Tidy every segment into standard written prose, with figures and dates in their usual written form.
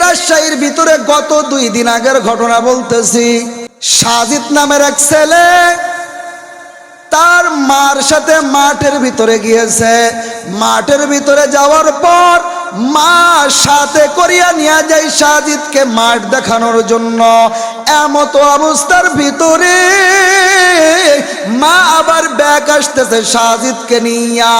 রাজশাহীর ভিতরে গত 2 দিন আগের ঘটনা বলতেছি। সাজিদ নামের এক ছেলে তার মার সাথে মাঠের ভিতরে গিয়েছে। মাঠের ভিতরে যাওয়ার পর মা সাথে করিয়া নিয়ে যায় সাজিদকে মাঠ দেখানোর জন্য। এমত অবস্থার ভিতরে মা আবার ব্যাক আসতেছে সাজিদকে নিয়া।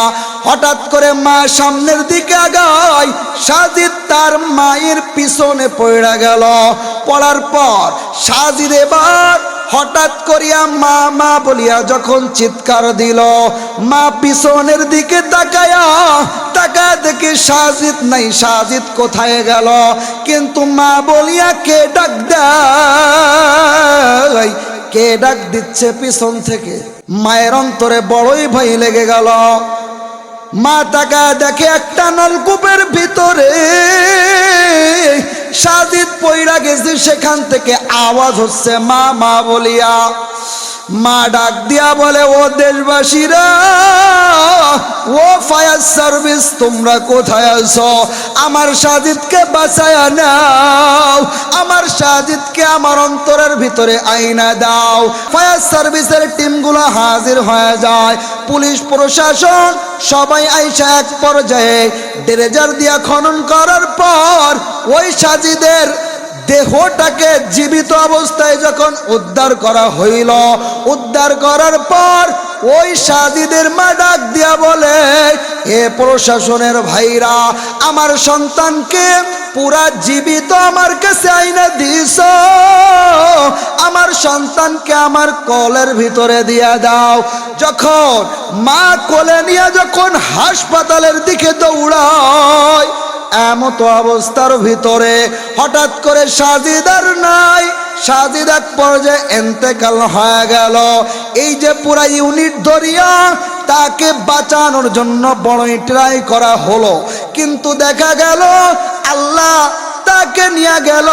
হঠাৎ করে মা সামনের দিকে আগায়, সাজিদ তার মায়ের পিছনে পড়ে গেল। পড়ার পর সাজিদ এবার হঠাৎ করিয়া মা মা বলিয়া যখন চিৎকার দিল, মা পিছনের দিকে তাকায়া দেখে সাজিদ নাই। সাজিদ কোথায় গেল? কিন্তু মা বলিয়া কে ডাক দেয়, কে ডাক দিচ্ছে পিছন থেকে। মায়ের অন্তরে বড়ই ভয় লেগে গেল। মা তাকায় দেখে একটা নলকূপের ভিতরে সাজিদ পইড়া গেছে, সেখান থেকে আওয়াজ হচ্ছে মা মা বলিয়া। মা ডাক দিয়া বলে, ও দেশবাসীরা, ও ফায়ার সার্ভিস, তোমরা কোথায় আছো? আমার সাজিদকে বাঁচায়া নাও, আমার সাজিদকে আমার অন্তরের ভিতরে আইনা দাও। ফায়ার সার্ভিসের টিমগুলো হাজির হয়ে যায়। পুলিশ প্রশাসন সবাই আইসা এক পর্যায়ে ড্রেজার দিয়া খনন করার পর ওই সাজিদের দেহটাকে জীবিত অবস্থায় যখন উদ্ধার করা হইল, উদ্ধার করার পর ওই সাজিদের মা ডাক দিয়া বলে, হে প্রশাসনের ভাইরা, আমার সন্তানকে পুরা জীবিত আমার কাছে আইনা দিছ, আমার সন্তানকে আমার কোলের ভিতরে দিয়া দাও। যখন মা কোলে নিয়ে যখন হাসপাতালের দিকে দৌড়ায়, এমত অবস্থার ভিতরে হঠাৎ করে সাজিদ আর নাই। সাজিদ এক পর্যায়ে ইন্তেকাল হয়ে গেল। এই যে পুরা ইউনিট ধরিয়া তাকে বাঁচানোর জন্য বড়ই ট্রাই করা হলো, কিন্তু দেখা গেল আল্লাহ তাকে নিয়ে গেল।